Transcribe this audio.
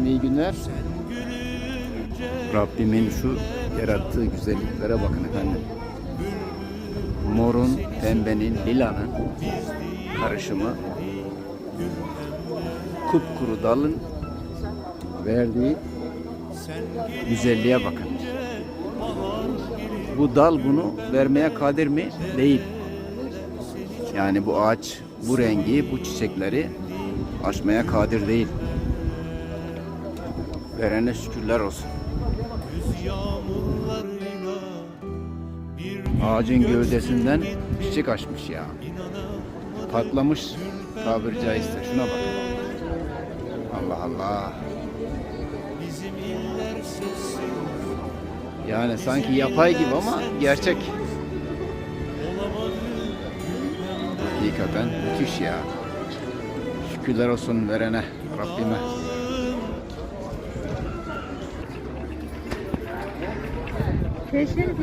İyi günler. Rabbimin şu yarattığı güzelliklere bakın efendim. Morun, pembenin, lilanın karışımı. Kupkuru dalın verdiği güzelliğe bakın. Bu dal bunu vermeye kadir mi? Değil. Yani bu ağaç bu rengi, bu çiçekleri açmaya kadir değil. Verene şükürler olsun. Ağacın gövdesinden çiçek açmış ya. Patlamış tabiri caizse. Şuna bak. Allah Allah. Yani sanki yapay gibi ama gerçek. Hakikaten müthiş ya. Şükürler olsun verene, Rabbime. Teşekkür